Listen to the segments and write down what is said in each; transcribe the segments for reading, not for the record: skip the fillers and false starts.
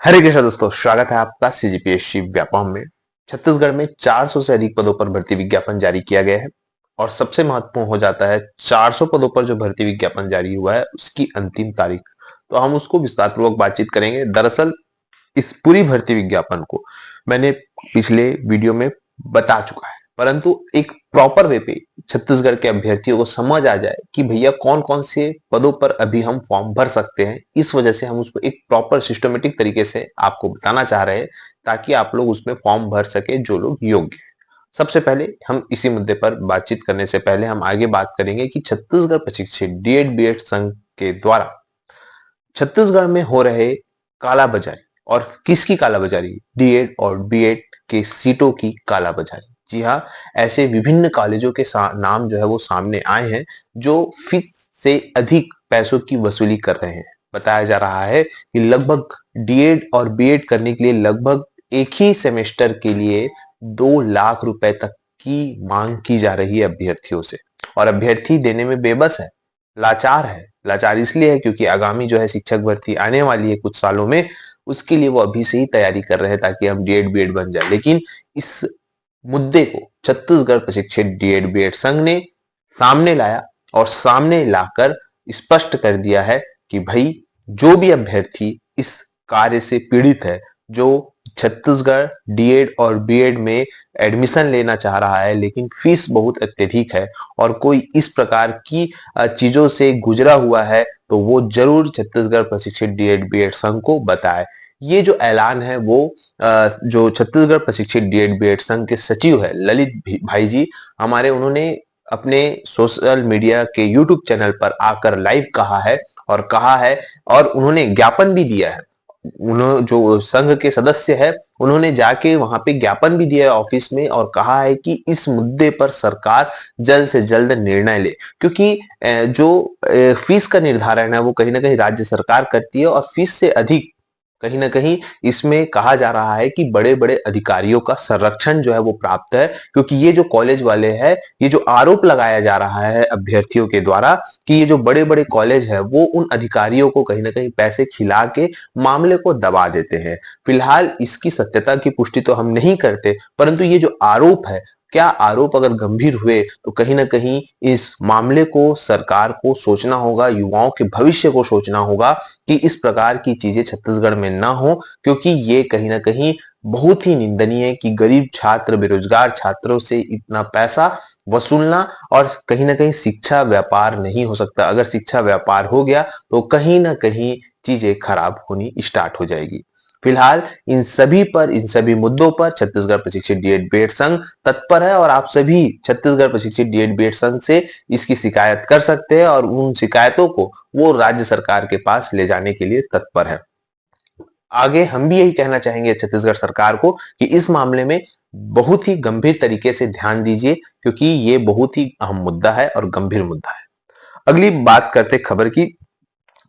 हरे कृष्णा दोस्तों, स्वागत है आपका सीजीपीएससी व्यापम में। छत्तीसगढ़ में 400 से अधिक पदों पर भर्ती विज्ञापन जारी किया गया है और सबसे महत्वपूर्ण हो जाता है 400 पदों पर जो भर्ती विज्ञापन जारी हुआ है उसकी अंतिम तारीख। तो हम उसको विस्तार पूर्वक बातचीत करेंगे। दरअसल इस पूरी भर्ती विज्ञापन को मैंने पिछले वीडियो में बता चुका है, परंतु एक प्रॉपर वे पे छत्तीसगढ़ के अभ्यर्थियों को समझ आ जाए कि भैया कौन कौन से पदों पर अभी हम फॉर्म भर सकते हैं। इस वजह से हम उसको एक प्रॉपर सिस्टमेटिक तरीके से आपको बताना चाह रहे हैं ताकि आप लोग उसमें फॉर्म भर सके जो लोग योग्य हैं। सबसे पहले हम इसी मुद्दे पर बातचीत करने से पहले हम आगे बात करेंगे कि छत्तीसगढ़ प्रशिक्षित डीएड बीएड संघ के द्वारा छत्तीसगढ़ में हो रहे कालाबाजारी और किसकी कालाबाजारी, डीएड और बीएड के सीटों की कालाबाजारी। जी हाँ, ऐसे विभिन्न कॉलेजों के नाम जो है वो सामने आए हैं जो फीस से अधिक पैसों की वसूली कर रहे हैं। बताया जा रहा है कि लगभग डीएड और बीएड करने के लिए लगभग एक ही सेमेस्टर के लिए 2 लाख रुपए तक की मांग की जा रही है अभ्यर्थियों से, और अभ्यर्थी देने में बेबस है, लाचार है। लाचार इसलिए है क्योंकि आगामी जो है शिक्षक भर्ती आने वाली है कुछ सालों में, उसके लिए वो अभी से ही तैयारी कर रहे हैं ताकि हम डीएड बीएड बन जाए। लेकिन इस मुद्दे को छत्तीसगढ़ प्रशिक्षित डीएड बीएड संघ ने सामने लाया और सामने लाकर स्पष्ट कर दिया है कि भाई जो भी अभ्यर्थी इस कार्य से पीड़ित है, जो छत्तीसगढ़ डीएड और बीएड में एडमिशन लेना चाह रहा है लेकिन फीस बहुत अत्यधिक है और कोई इस प्रकार की चीजों से गुजरा हुआ है, तो वो जरूर छत्तीसगढ़ प्रशिक्षित डीएड बीएड संघ को बताए। ये जो ऐलान है वो जो छत्तीसगढ़ प्रशिक्षित डीएड बीएड संघ के सचिव है ललित भाई जी हमारे, उन्होंने अपने सोशल मीडिया के यूट्यूब चैनल पर आकर लाइव कहा है और उन्होंने ज्ञापन भी दिया है। उन्होंने जो संघ के सदस्य है उन्होंने जाके वहां पे ज्ञापन भी दिया है ऑफिस में और कहा है कि इस मुद्दे पर सरकार जल्द से जल्द निर्णय ले, क्योंकि जो फीस का निर्धारण है वो कहीं ना कहीं राज्य सरकार करती है और फीस से अधिक कहीं ना कहीं इसमें कहा जा रहा है कि बड़े बड़े अधिकारियों का संरक्षण जो है वो प्राप्त है, क्योंकि ये जो कॉलेज वाले हैं, ये जो आरोप लगाया जा रहा है अभ्यर्थियों के द्वारा कि ये जो बड़े बड़े कॉलेज है वो उन अधिकारियों को कहीं ना कहीं पैसे खिला के मामले को दबा देते हैं। फिलहाल इसकी सत्यता की पुष्टि तो हम नहीं करते, परंतु ये जो आरोप है, क्या आरोप अगर गंभीर हुए तो कहीं ना कहीं इस मामले को सरकार को सोचना होगा, युवाओं के भविष्य को सोचना होगा कि इस प्रकार की चीजें छत्तीसगढ़ में ना हो, क्योंकि ये कहीं ना कहीं बहुत ही निंदनीय है कि गरीब छात्र, बेरोजगार छात्रों से इतना पैसा वसूलना। और कहीं ना कहीं शिक्षा व्यापार नहीं हो सकता। अगर शिक्षा व्यापार हो गया तो कहीं ना कहीं चीजें खराब होनी स्टार्ट हो जाएगी। फिलहाल इन सभी मुद्दों पर छत्तीसगढ़ प्रशिक्षित डीएड बीएड संघ तत्पर है और आप सभी छत्तीसगढ़ प्रशिक्षित डीएड बीएड संघ से इसकी शिकायत कर सकते हैं और उन शिकायतों को वो राज्य सरकार के पास ले जाने के लिए तत्पर है। आगे हम भी यही कहना चाहेंगे छत्तीसगढ़ सरकार को कि इस मामले में बहुत ही गंभीर तरीके से ध्यान दीजिए, क्योंकि ये बहुत ही अहम मुद्दा है और गंभीर मुद्दा है। अगली बात करते खबर की,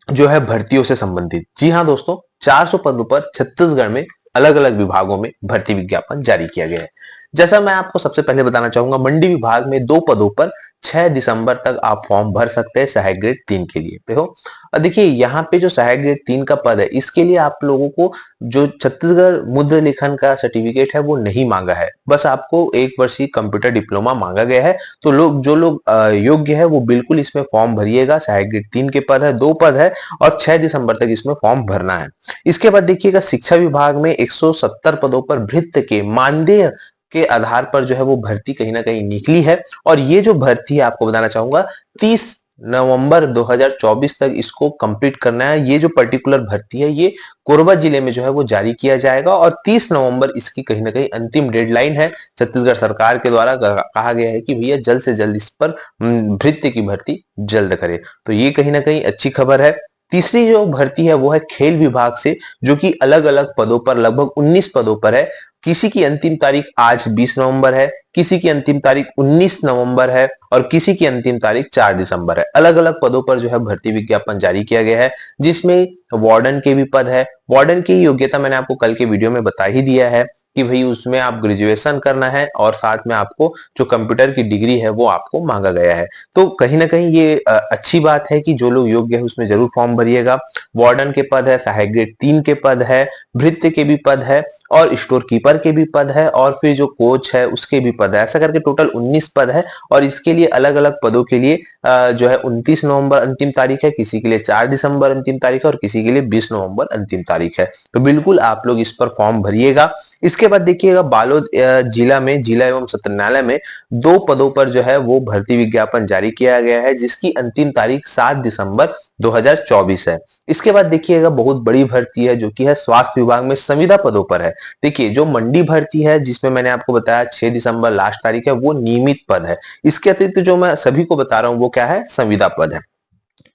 जो है भर्तियों से संबंधित। जी हाँ दोस्तों, 400 पदों पर छत्तीसगढ़ में अलग अलग विभागों में भर्ती विज्ञापन जारी किया गया है। जैसा मैं आपको सबसे पहले बताना चाहूंगा, मंडी विभाग में 2 पदों पर 6 दिसंबर तक आप फॉर्म भर सकते हैं सहायक ग्रेड 3 के लिए। देखो देखिए, यहाँ पे जो सहायक ग्रेड 3 का पद है, इसके लिए आप लोगों को जो छत्तीसगढ़ मुद्र लेखन का सर्टिफिकेट है वो नहीं मांगा है, बस आपको 1 वर्षीय कंप्यूटर डिप्लोमा मांगा गया है। तो जो लोग योग्य है वो बिल्कुल इसमें फॉर्म भरिएगा। सहायक ग्रेड 3 के पद है, 2 पद है और 6 दिसंबर तक इसमें फॉर्म भरना है। इसके बाद देखिएगा, शिक्षा विभाग में 170 पदों पर भृत्य के मानदेय के आधार पर जो है वो भर्ती कहीं ना कहीं निकली है। और ये जो भर्ती है आपको बताना चाहूंगा, 30 नवंबर 2024 तक इसको कंप्लीट करना है। ये जो पर्टिकुलर भर्ती है ये कोरबा जिले में जो है वो जारी किया जाएगा और 30 नवंबर इसकी कहीं ना कहीं अंतिम डेडलाइन है। छत्तीसगढ़ सरकार के द्वारा कहा गया है कि भैया जल्द से जल्द इस पर भृत्य की भर्ती जल्द करे। तो ये कहीं ना कहीं अच्छी खबर है। तीसरी जो भर्ती है वो है खेल विभाग से, जो कि अलग अलग पदों पर लगभग 19 पदों पर है। किसी की अंतिम तारीख आज 20 नवंबर है, किसी की अंतिम तारीख 19 नवंबर है और किसी की अंतिम तारीख 4 दिसंबर है। अलग अलग पदों पर जो है भर्ती विज्ञापन जारी किया गया है, जिसमें वार्डन के भी पद है। वार्डन की योग्यता मैंने आपको कल के वीडियो में बता ही दिया है कि भाई उसमें आप ग्रेजुएशन करना है और साथ में आपको जो कंप्यूटर की डिग्री है वो आपको मांगा गया है। तो कहीं ना कहीं ये अच्छी बात है कि जो लोग योग्य है उसमें जरूर फॉर्म भरिएगा। वार्डन के पद है, सहायक ग्रेड 3 के पद है, भृत्य के भी पद है और स्टोर कीपर के भी पद है और फिर जो कोच है उसके भी पद है। ऐसा करके टोटल 19 पद है और इसके लिए अलग अलग पदों के लिए जो है 29 नवंबर अंतिम तारीख है, किसी के लिए 4 दिसंबर अंतिम तारीख है और किसी के लिए 20 नवंबर अंतिम तारीख है। तो बिल्कुल आप लोग इस पर फॉर्म भरिएगा। इसके बाद देखिएगा बालोद जिला में, जिला एवं सत्र न्यायालय में 2 पदों पर जो है वो भर्ती विज्ञापन जारी किया गया है, जिसकी अंतिम तारीख 7 दिसंबर 2024 है। इसके बाद देखिएगा बहुत बड़ी भर्ती है जो कि है स्वास्थ्य विभाग में संविदा पदों पर है। देखिए जो मंडी भर्ती है जिसमें मैंने आपको बताया 6 दिसंबर लास्ट तारीख है, वो नियमित पद है। इसके अतिरिक्त जो मैं सभी को बता रहा हूं वो क्या है, संविदा पद है।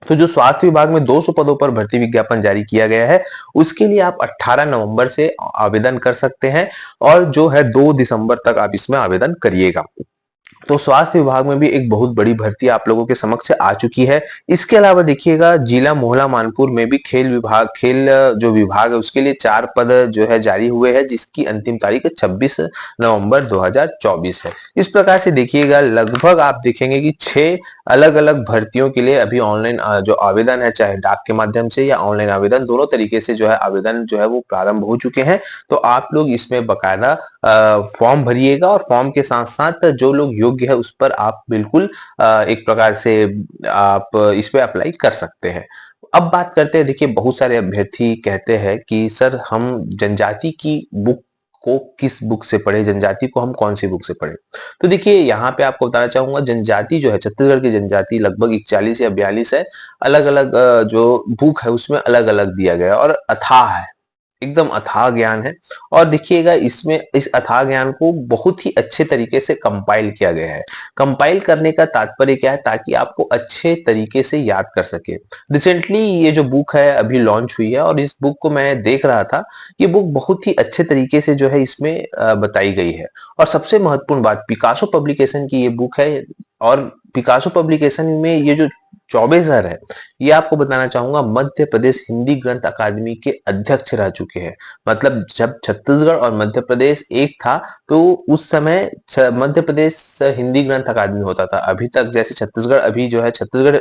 तो जो स्वास्थ्य विभाग में 200 पदों पर भर्ती विज्ञापन जारी किया गया है, उसके लिए आप 18 नवंबर से आवेदन कर सकते हैं और जो है 2 दिसंबर तक आप इसमें आवेदन करिएगा। तो स्वास्थ्य विभाग में भी एक बहुत बड़ी भर्ती आप लोगों के समक्ष आ चुकी है। इसके अलावा देखिएगा जिला मोहला मानपुर में भी खेल जो विभाग है उसके लिए 4 पद जो है जारी हुए हैं, जिसकी अंतिम तारीख 26 नवंबर 2024 है। इस प्रकार से देखिएगा लगभग आप देखेंगे कि 6 अलग अलग भर्तियों के लिए अभी ऑनलाइन जो आवेदन है, चाहे डाक के माध्यम से या ऑनलाइन आवेदन, दोनों तरीके से जो है आवेदन जो है वो प्रारंभ हो चुके हैं। तो आप लोग इसमें बकायदा फॉर्म भरिएगा और फॉर्म के साथ साथ जो लोग योग्य है उस पर आप बिल्कुल एक प्रकार से आप इस पे अप्लाई कर सकते हैं। अब बात करते हैं, देखिए बहुत सारे अभ्यर्थी कहते हैं कि सर हम जनजाति की बुक को किस बुक से पढ़े, जनजाति को हम कौन सी बुक से पढ़े। तो देखिए यहाँ पे आपको बताना चाहूंगा, जनजाति जो है छत्तीसगढ़ की जनजाति लगभग 41 या 42 है। अलग अलग जो बुक है उसमें अलग अलग दिया गया और अथाह है, एकदम अथाह ज्ञान है। और देखिएगा इसमें इस अथाह ज्ञान को बहुत ही अच्छे तरीके से कंपाइल किया गया है। कंपाइल करने का तात्पर्य क्या है, ताकि आपको अच्छे तरीके से याद कर सके। रिसेंटली ये जो बुक है अभी लॉन्च हुई है और इस बुक को मैं देख रहा था, ये बुक बहुत ही अच्छे तरीके से जो है इसमें बताई गई है। और सबसे महत्वपूर्ण बात, पिकासो पब्लिकेशन की ये बुक है और पिकासो पब्लिकेशन में ये जो चौबे सर है, ये आपको बताना चाहूंगा मध्य प्रदेश हिंदी ग्रंथ अकादमी के अध्यक्ष रह चुके हैं। मतलब जब छत्तीसगढ़ और मध्य प्रदेश एक था तो उस समय मध्य प्रदेश हिंदी ग्रंथ अकादमी होता था। अभी तक जैसे छत्तीसगढ़ अभी जो है छत्तीसगढ़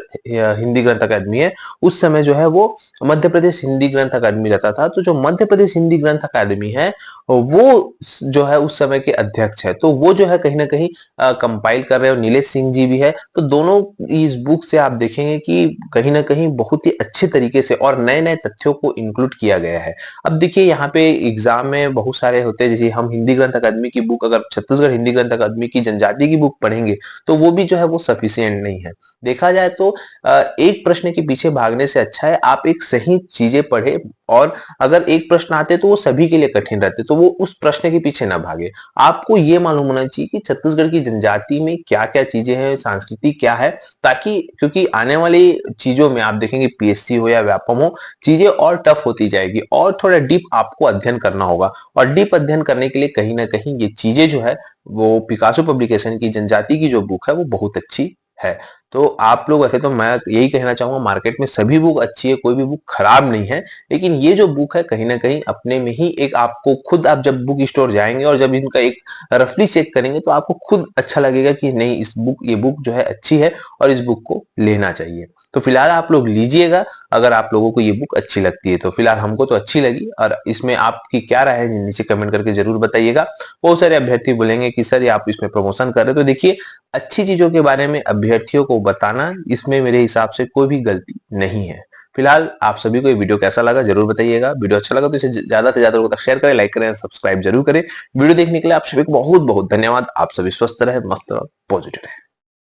हिंदी ग्रंथ अकादमी है, उस समय जो है वो मध्य प्रदेश हिंदी ग्रंथ अकादमी रहता था। तो जो मध्य प्रदेश हिंदी ग्रंथ अकादमी है वो जो है उस समय के अध्यक्ष है। तो वो जो है कहीं ना कहीं कंपाइल कर रहे हैं और नीलेश सिंह जी भी है। तो दोनों इस बुक से आप देखेंगे कि कहीं ना कहीं बहुत ही अच्छे तरीके से और नए नए तथ्यों को इंक्लूड किया गया है। अब देखिए यहाँ पे एग्जाम में बहुत सारे होते हैं, जैसे हम हिंदी ग्रंथ अकादमी की बुक, अगर छत्तीसगढ़ हिंदी ग्रंथ अकादमी की जनजाति की बुक पढ़ेंगे तो वो भी जो है वो सफिशियंट नहीं है। देखा जाए तो एक प्रश्न के पीछे भागने से अच्छा है आप एक सही चीजें पढ़े, और अगर एक प्रश्न आते तो वो सभी के लिए कठिन रहते, तो वो उस प्रश्न के पीछे ना भागे। आपको ये मालूम होना चाहिए कि छत्तीसगढ़ की जनजाति में क्या क्या चीजें हैं, संस्कृति क्या है, ताकि क्योंकि आने वाली चीजों में आप देखेंगे पीएससी हो या व्यापम हो, चीजें और टफ होती जाएगी और थोड़ा डीप आपको अध्ययन करना होगा। और डीप अध्ययन करने के लिए कहीं ना कहीं ये चीजें जो है वो पिकासो पब्लिकेशन की जनजाति की जो बुक है वो बहुत अच्छी है। तो आप लोग, वैसे तो मैं यही कहना चाहूंगा, मार्केट में सभी बुक अच्छी है, कोई भी बुक खराब नहीं है, लेकिन ये जो बुक है कहीं ना कहीं अपने में ही एक, आपको खुद आप जब बुक स्टोर जाएंगे और जब इनका एक रफली चेक करेंगे तो आपको खुद अच्छा लगेगा कि नहीं ये बुक जो है अच्छी है और इस बुक को लेना चाहिए। तो फिलहाल आप लोग लीजिएगा अगर आप लोगों को ये बुक अच्छी लगती है तो। फिलहाल हमको तो अच्छी लगी, और इसमें आपकी क्या राय है नीचे कमेंट करके जरूर बताइएगा। बहुत सारे अभ्यर्थी बोलेंगे कि सर ये आप इसमें प्रमोशन कर रहे हो, तो देखिए अच्छी चीजों के बारे में अभ्यर्थियों को बताना, इसमें मेरे हिसाब से कोई भी गलती नहीं है। फिलहाल आप सभी को ये वीडियो कैसा लगा जरूर बताइएगा। वीडियो अच्छा लगा तो इसे ज्यादा से ज्यादा लोगों तक शेयर करें, लाइक करें, सब्सक्राइब जरूर करें। वीडियो देखने के लिए आप सभी को बहुत बहुत धन्यवाद। आप सभी स्वस्थ रहे, मस्त रहे, पॉजिटिव रहे।